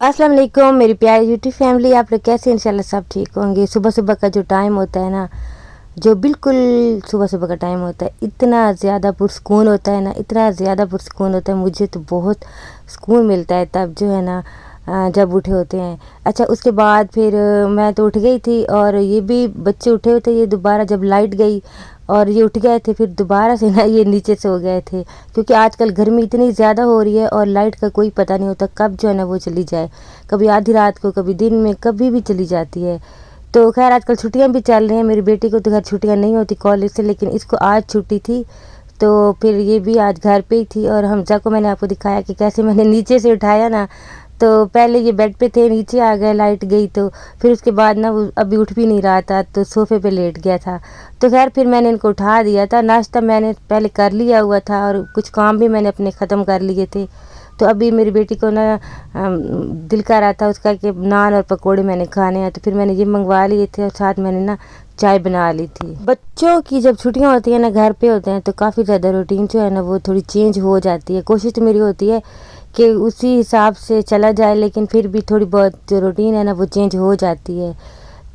अस्सलाम वालेकुम मेरी प्यारी यूट्यूब फैमिली। आप लोग कैसे? इंशाल्लाह सब ठीक होंगे। सुबह सुबह का जो टाइम होता है ना, जो बिल्कुल सुबह सुबह का टाइम होता है, इतना ज़्यादा पुरस्कून होता है ना, इतना ज़्यादा पुरस्कून होता है। मुझे तो बहुत सुकून मिलता है तब जो है ना, जब उठे होते हैं। अच्छा, उसके बाद फिर मैं तो उठ गई थी और ये भी बच्चे उठे हुए थे। ये दोबारा जब लाइट गई और ये उठ गए थे, फिर दोबारा से ना ये नीचे सो गए थे, क्योंकि आजकल गर्मी इतनी ज़्यादा हो रही है और लाइट का कोई पता नहीं होता कब जो है ना वो चली जाए। कभी आधी रात को, कभी दिन में, कभी भी चली जाती है। तो खैर आजकल छुट्टियां भी चल रही हैं। मेरी बेटी को तो खैर छुट्टियां नहीं होती कॉलेज से, लेकिन इसको आज छुट्टी थी, तो फिर ये भी आज घर पे ही थी। और हमजा को मैंने आपको दिखाया कि कैसे मैंने नीचे से उठाया ना, तो पहले ये बेड पे थे, नीचे आ गए, लाइट गई तो फिर उसके बाद ना वो अभी उठ भी नहीं रहा था, तो सोफ़े पे लेट गया था। तो खैर फिर मैंने इनको उठा दिया था। नाश्ता मैंने पहले कर लिया हुआ था और कुछ काम भी मैंने अपने ख़त्म कर लिए थे। तो अभी मेरी बेटी को ना दिल कर रहा था उसका कि नान और पकोड़े मैंने खाने हैं, तो फिर मैंने ये मंगवा लिए थे और साथ मैंने ना चाय बना ली थी। बच्चों की जब छुट्टियां होती हैं ना, घर पे होते हैं, तो काफ़ी ज़्यादा रूटीन जो है ना वो थोड़ी चेंज हो जाती है। कोशिश तो मेरी होती है कि उसी हिसाब से चला जाए, लेकिन फिर भी थोड़ी बहुत जो रूटीन है ना वो चेंज हो जाती है।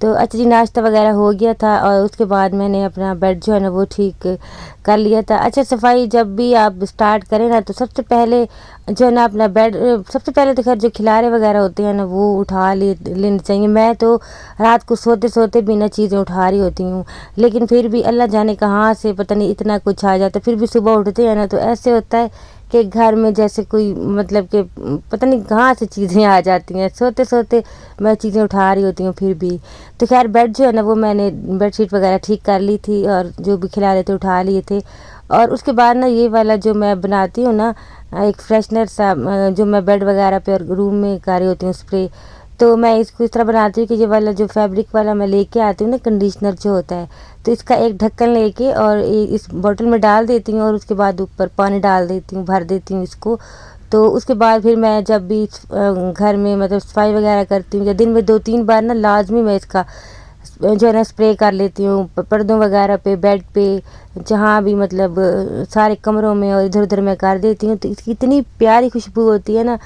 तो अच्छा जी, नाश्ता वगैरह हो गया था और उसके बाद मैंने अपना बेड जो है ना वो ठीक कर लिया था। अच्छा, सफाई जब भी आप स्टार्ट करें ना, तो सबसे पहले जो है ना अपना बेड, सबसे पहले तो खैर जो खिलारे वगैरह होते हैं ना वो उठा लेने चाहिए। मैं तो रात को सोते सोते भी ना चीज़ें उठा रही होती हूँ, लेकिन फिर भी अल्लाह जाने कहाँ से पता नहीं इतना कुछ आ जाता है। फिर भी सुबह उठते हैं ना तो ऐसे होता है कि घर में जैसे कोई मतलब कि पता नहीं कहाँ से चीज़ें आ जाती हैं। सोते सोते मैं चीज़ें उठा रही होती हूँ फिर भी। तो खैर बेड जो है ना वो मैंने बेडशीट वगैरह ठीक कर ली थी और जो भी खिला रहे थे उठा लिए थे। और उसके बाद ना ये वाला जो मैं बनाती हूँ ना, एक फ्रेशनर सा, जो मैं बेड वगैरह पे और रूम में कर रही होती हूँ स्प्रे, तो मैं इसको इस तरह बनाती हूँ कि ये वाला जो फैब्रिक वाला मैं लेके आती हूँ ना, कंडीशनर जो होता है, तो इसका एक ढक्कन लेके और इस बोतल में डाल देती हूँ और उसके बाद ऊपर पानी डाल देती हूँ, भर देती हूँ इसको। तो उसके बाद फिर मैं जब भी घर में मतलब सफाई वगैरह करती हूँ, या दिन में 2-3 बार ना लाजमी मैं इसका जो है ना स्प्रे कर लेती हूँ पर्दों वगैरह पे, बेड पे, जहाँ भी मतलब सारे कमरों में और इधर उधर मैं कर देती हूँ। तो इसकी इतनी प्यारी खुशबू होती है ना,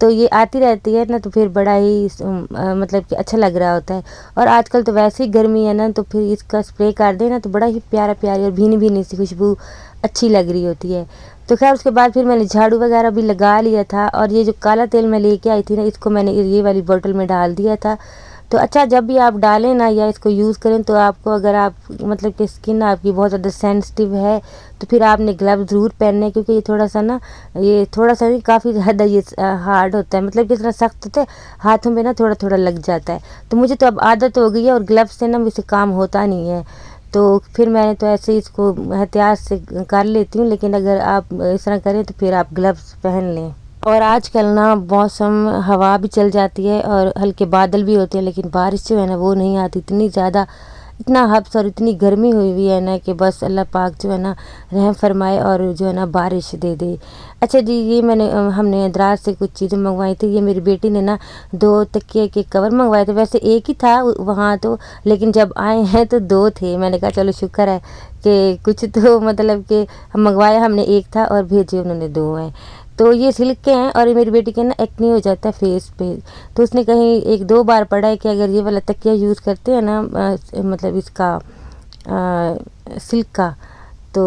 तो ये आती रहती है ना, तो फिर बड़ा ही मतलब कि अच्छा लग रहा होता है। और आजकल तो वैसे ही गर्मी है ना, तो फिर इसका स्प्रे कर देना तो बड़ा ही प्यारा प्यारी और भीनी भीनी सी खुशबू अच्छी लग रही होती है। तो खैर उसके बाद फिर मैंने झाड़ू वगैरह भी लगा लिया था और ये जो काला तेल मैं लेके आई थी ना, इसको मैंने ये वाली बोतल में डाल दिया था। तो अच्छा, जब भी आप डालें ना या इसको यूज़ करें, तो आपको अगर आप मतलब कि स्किन आपकी बहुत ज़्यादा सेंसिटिव है, तो फिर आपने ग्लव्स ज़रूर पहनने हैं, क्योंकि ये थोड़ा सा ना, ये थोड़ा सा नहीं काफ़ी ज़्यादा ये हार्ड होता है, मतलब कि इतना सख्त होता है, हाथों में ना थोड़ा थोड़ा लग जाता है। तो मुझे तो अब आदत हो गई है और ग्लव्स से ना मुझसे काम होता नहीं है, तो फिर मैंने तो ऐसे ही इसको एहतियात से कर लेती हूँ। लेकिन अगर आप इस तरह करें तो फिर आप ग्लव्स पहन लें। और आजकल ना मौसम, हवा भी चल जाती है और हल्के बादल भी होते हैं, लेकिन बारिश जो है ना वो नहीं आती। इतनी ज़्यादा, इतना हब्स और इतनी गर्मी हुई हुई है ना कि बस अल्लाह पाक जो है ना रहम फरमाए और जो है ना बारिश दे दे। अच्छा जी, ये मैंने हमने दराज से कुछ चीज़ें मंगवाई थी। ये मेरी बेटी ने ना 2 तकिए के कवर मंगवाए थे। वैसे एक ही था वहाँ तो, लेकिन जब आए हैं तो 2 थे। मैंने कहा चलो शुक्र है कि कुछ तो मतलब कि हम मंगवाया हमने एक था और भेजे उन्होंने 2 हैं। तो ये सिल्क के हैं और ये मेरी बेटी के ना एक्ने हो जाता है फेस पे। तो उसने कहीं 1-2 बार पढ़ा है कि अगर ये वाला तकिया यूज़ करते हैं ना, मतलब इसका सिल्क का, तो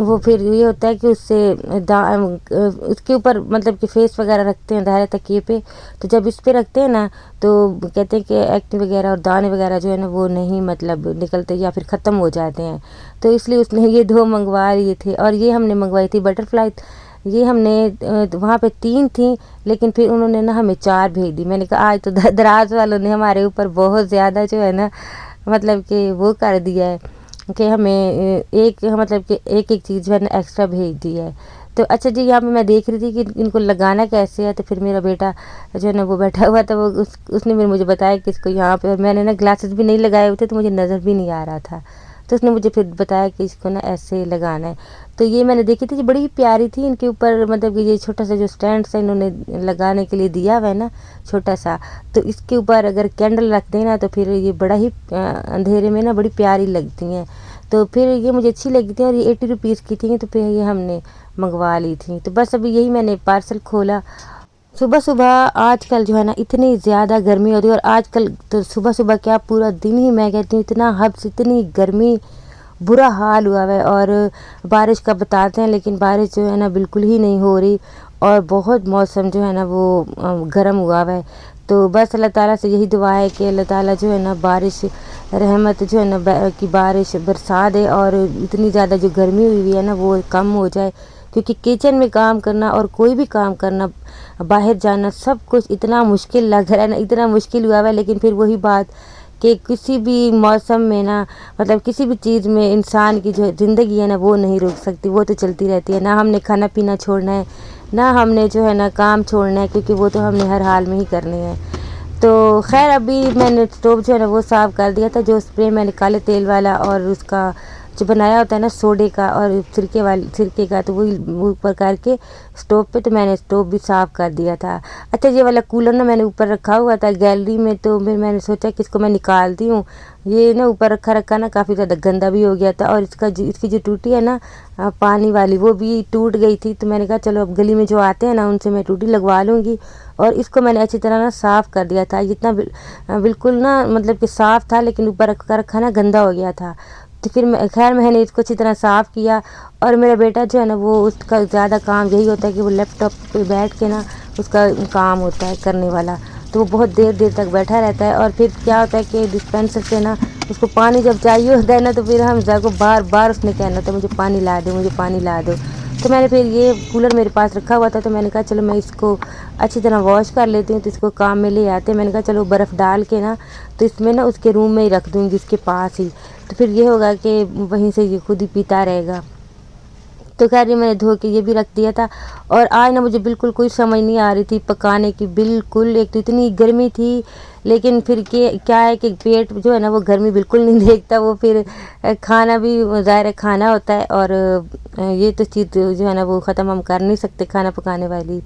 वो फिर ये होता है कि उससे उसके ऊपर मतलब कि फेस वगैरह रखते हैं दायरे तकिए पे, तो जब इस पे रखते हैं ना तो कहते हैं कि एक्ने वगैरह और दाने वगैरह जो है ना वो नहीं मतलब निकलते या फिर ख़त्म हो जाते हैं। तो इसलिए उसने ये 2 मंगवा लिए थे। और ये हमने मंगवाई थी बटरफ्लाई। ये हमने वहाँ पे 3 थी, लेकिन फिर उन्होंने ना हमें 4 भेज दी। मैंने कहा आज तो दराज वालों ने हमारे ऊपर बहुत ज़्यादा जो है ना मतलब कि वो कर दिया है कि हमें एक मतलब कि एक चीज़ जो है ना एक्स्ट्रा भेज दी है। तो अच्छा जी, यहाँ पे मैं देख रही थी कि इनको लगाना कैसे है, तो फिर मेरा बेटा जो है ना वो बैठा हुआ था, वो उसने फिर मुझे बताया कि इसको यहाँ पे, और मैंने ना ग्लासेस भी नहीं लगाए हुए थे तो मुझे नज़र भी नहीं आ रहा था, तो उसने मुझे फिर बताया कि इसको ना ऐसे लगाना है। तो ये मैंने देखी थी, ये बड़ी ही प्यारी थी। इनके ऊपर मतलब कि ये छोटा सा जो स्टैंड सा इन्होंने लगाने के लिए दिया हुआ है ना छोटा सा, तो इसके ऊपर अगर कैंडल रख दें ना तो फिर ये बड़ा ही अंधेरे में ना बड़ी प्यारी लगती हैं। तो फिर ये मुझे अच्छी लगी थी और ये 80 रुपीज़ की थी, तो फिर ये हमने मंगवा ली थी। तो बस अभी यही मैंने पार्सल खोला सुबह सुबह आजकल जो है ना इतनी ज़्यादा गर्मी होती है, और आजकल तो सुबह सुबह क्या पूरा दिन ही मैं कहती हूँ इतना हद से इतनी गर्मी, बुरा हाल हुआ है। और बारिश का बताते हैं लेकिन बारिश जो है ना बिल्कुल ही नहीं हो रही, और बहुत मौसम जो है ना वो गर्म हुआ है। तो बस अल्लाह ताला से यही दुआ है कि अल्लाह ताला जो है ना बारिश रहमत जो है ना की बारिश बरसा दे, और इतनी ज़्यादा जो गर्मी हुई है ना वो कम हो जाए। क्योंकि किचन में काम करना और कोई भी काम करना, बाहर जाना, सब कुछ इतना मुश्किल लग रहा है ना, इतना मुश्किल हुआ है। लेकिन फिर वही बात कि किसी भी मौसम में ना, मतलब किसी भी चीज़ में इंसान की जो ज़िंदगी है ना वो नहीं रुक सकती, वो तो चलती रहती है। ना हमने खाना पीना छोड़ना है, ना हमने जो है ना काम छोड़ना है, क्योंकि वो तो हमने हर हाल में ही करने हैं। तो खैर अभी मैंने स्टोव जो है ना वो साफ़ कर दिया था। जो स्प्रे मैंने काले तेल वाला और उसका जो बनाया होता है ना सोडे का और सिरके का, तो वही ऊपर करके स्टोव पे, तो मैंने स्टोव भी साफ़ कर दिया था। अच्छा, ये वाला कूलर ना मैंने ऊपर रखा हुआ था गैलरी में, तो फिर मैंने सोचा कि इसको मैं निकालती हूँ। ये ना ऊपर रखा ना काफ़ी ज़्यादा गंदा भी हो गया था, और इसकी जो टूटी है ना पानी वाली, वो भी टूट गई थी। तो मैंने कहा चलो अब गली में जो आते हैं ना उनसे मैं टूटी लगवा लूँगी। और इसको मैंने अच्छी तरह ना साफ़ कर दिया था। जितना बिल्कुल ना मतलब कि साफ़ था, लेकिन ऊपर रखा ना गंदा हो गया था। तो फिर खैर मैंने इसको अच्छी तरह साफ़ किया। और मेरा बेटा जो है ना वो उसका ज़्यादा काम यही होता है कि वो लैपटॉप पे बैठ के ना उसका काम होता है करने वाला, तो वो बहुत देर देर तक बैठा रहता है। और फिर क्या होता है कि डिस्पेंसर से ना उसको पानी जब चाहिए होता है ना, तो फिर हम को बार बार उसने कहना होता है मुझे पानी ला दो, मुझे पानी ला दो। तो मैंने फिर ये कूलर मेरे पास रखा हुआ था, तो मैंने कहा चलो मैं इसको अच्छी तरह वॉश कर लेती हूँ। तो इसको काम में ले आते हैं। मैंने कहा चलो बर्फ़ डाल के ना तो इसमें ना उसके रूम में ही रख दूँगी, इसके पास ही। तो फिर ये होगा कि वहीं से ये खुद ही पीता रहेगा। तो खैर ये मैंने धो के ये भी रख दिया था। और आज ना मुझे बिल्कुल कोई समझ नहीं आ रही थी पकाने की, बिल्कुल। एक तो इतनी गर्मी थी, लेकिन फिर क्या है कि पेट जो है ना वो गर्मी बिल्कुल नहीं देखता। वो फिर खाना भी ज़ाहिर खाना होता है, और ये तो चीज़ जो है ना वो ख़त्म हम कर नहीं सकते खाना पकाने वाली।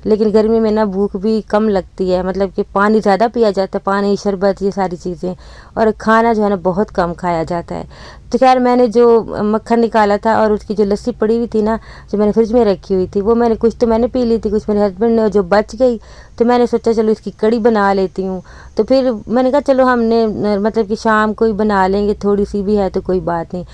लेकिन गर्मी में ना भूख भी कम लगती है, मतलब कि पानी ज़्यादा पिया जाता है, पानी शरबत ये सारी चीज़ें, और खाना जो है ना बहुत कम खाया जाता है। तो खैर मैंने जो मक्खन निकाला था और उसकी जो लस्सी पड़ी हुई थी ना, जो मैंने फ्रिज में रखी हुई थी, वो मैंने कुछ तो मैंने पी ली थी, कुछ मेरे हस्बैंड ने, जो बच गई तो मैंने सोचा चलो इसकी कड़ी बना लेती हूँ। तो फिर मैंने कहा चलो हमने मतलब कि शाम को ही बना लेंगे, थोड़ी सी भी है तो कोई बात नहीं।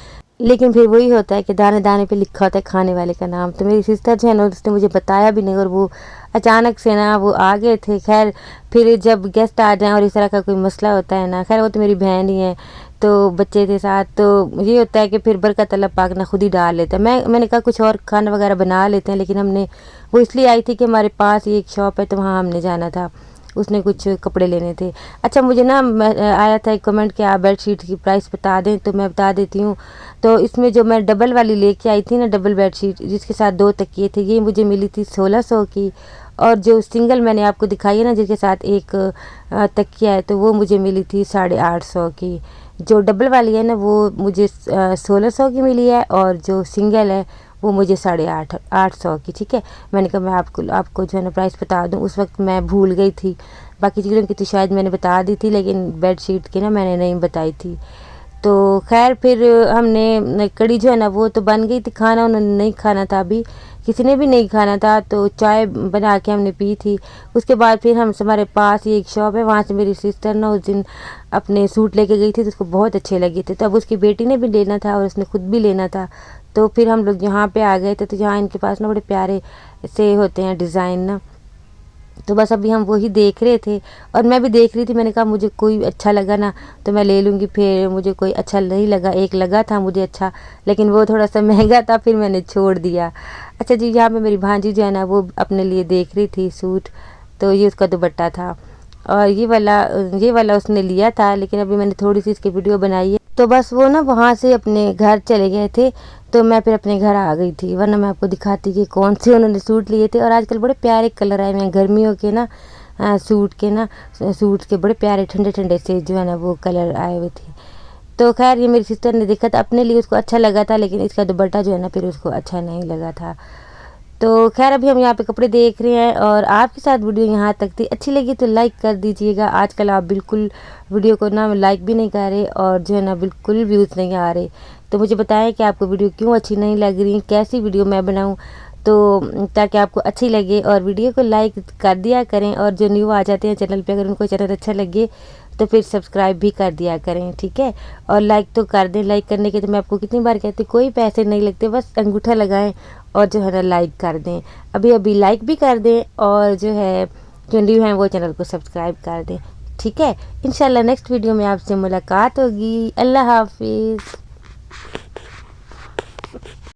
लेकिन फिर वही होता है कि दाने दाने पे लिखा होता है खाने वाले का नाम। तो मेरी सिस्टर जो है ना उसने मुझे बताया भी नहीं, और वो अचानक से ना वो आ गए थे। खैर फिर जब गेस्ट आ जाएं और इस तरह का कोई मसला होता है ना, खैर वो तो मेरी बहन ही है, तो बच्चे थे साथ, तो ये होता है कि फिर बरकत अल्लाह पाक ना खुद ही डाल लेता है। मैंने कहा कुछ और खाना वगैरह बना लेते हैं, लेकिन हमने वो इसलिए आई थी कि हमारे पास ही एक शॉप है, तो वहाँ हमने जाना था, उसने कुछ कपड़े लेने थे। अच्छा, मुझे ना आया था एक कमेंट कि आप बेडशीट की प्राइस बता दें, तो मैं बता देती हूँ। तो इसमें जो मैं डबल वाली लेके आई थी ना, डबल बेडशीट जिसके साथ 2 तकिए थे, ये मुझे मिली थी 1600 की। और जो सिंगल मैंने आपको दिखाई है ना जिसके साथ एक तकिया है, तो वो मुझे मिली थी 850 की। जो डबल वाली है ना वो मुझे 1600 की मिली है, और जो सिंगल है वो मुझे 850 की। ठीक है, मैंने कहा मैं आपको जो है ना प्राइस बता दूं। उस वक्त मैं भूल गई थी, बाकी चीज़ों की तो शायद मैंने बता दी थी, लेकिन बेडशीट की ना मैंने नहीं बताई थी। तो खैर फिर हमने कड़ी जो है ना वो तो बन गई थी, खाना उन्होंने नहीं खाना था, अभी किसी ने भी नहीं खाना था, तो चाय बना के हमने पी थी। उसके बाद फिर हमारे पास ही एक शॉप है, वहाँ से मेरी सिस्टर ना उस दिन अपने सूट लेके गई थी, तो उसको बहुत अच्छे लगे थे। तो अब उसकी बेटी ने भी लेना था और उसने खुद भी लेना था, तो फिर हम लोग यहाँ पे आ गए थे। तो यहाँ इनके पास ना बड़े प्यारे से होते हैं डिज़ाइन ना, तो बस अभी हम वही देख रहे थे, और मैं भी देख रही थी। मैंने कहा मुझे कोई अच्छा लगा ना तो मैं ले लूँगी। फिर मुझे कोई अच्छा नहीं लगा, एक लगा था मुझे अच्छा, लेकिन वो थोड़ा सा महंगा था, फिर मैंने छोड़ दिया। अच्छा जी, यहाँ पे मेरी भांजी जो है ना वो अपने लिए देख रही थी सूट, तो ये उसका दुपट्टा था, और ये वाला उसने लिया था, लेकिन अभी मैंने थोड़ी सी इसकी वीडियो बनाई है। तो बस वो ना वहाँ से अपने घर चले गए थे, तो मैं फिर अपने घर आ गई थी, वरना मैं आपको दिखाती कि कौन से उन्होंने सूट लिए थे। और आजकल बड़े प्यारे कलर आए हुए हैं गर्मियों के ना, सूट के बड़े प्यारे ठंडे ठंडे से जो है ना वो कलर आए हुए थे। तो खैर ये मेरी सिस्टर ने देखा था, अपने लिए उसको अच्छा लगा था, लेकिन इसका दुपट्टा जो है ना फिर उसको अच्छा नहीं लगा था। तो खैर अभी हम यहाँ पे कपड़े देख रहे हैं, और आपके साथ वीडियो यहाँ तक थी। अच्छी लगी तो लाइक कर दीजिएगा। आजकल आप बिल्कुल वीडियो को ना लाइक भी नहीं कर रहे, और जो है ना बिल्कुल व्यूज़ नहीं आ रहे। तो मुझे बताएं कि आपको वीडियो क्यों अच्छी नहीं लग रही, कैसी वीडियो मैं बनाऊँ। तो ताकि आपको अच्छी लगे, और वीडियो को लाइक कर दिया करें, और जो न्यू आ जाते हैं चैनल पे अगर उनको चैनल अच्छा लगे तो फिर सब्सक्राइब भी कर दिया करें, ठीक है। और लाइक तो कर दें, लाइक करने के तो मैं आपको कितनी बार कहती, कोई पैसे नहीं लगते, बस अंगूठा लगाएं और जो है ना लाइक कर दें, अभी अभी लाइक भी कर दें, और जो है जो न्यू हैं वो चैनल को सब्सक्राइब कर दें, ठीक है। इंशाल्लाह नेक्स्ट वीडियो में आपसे मुलाकात होगी। अल्लाह हाफिज़।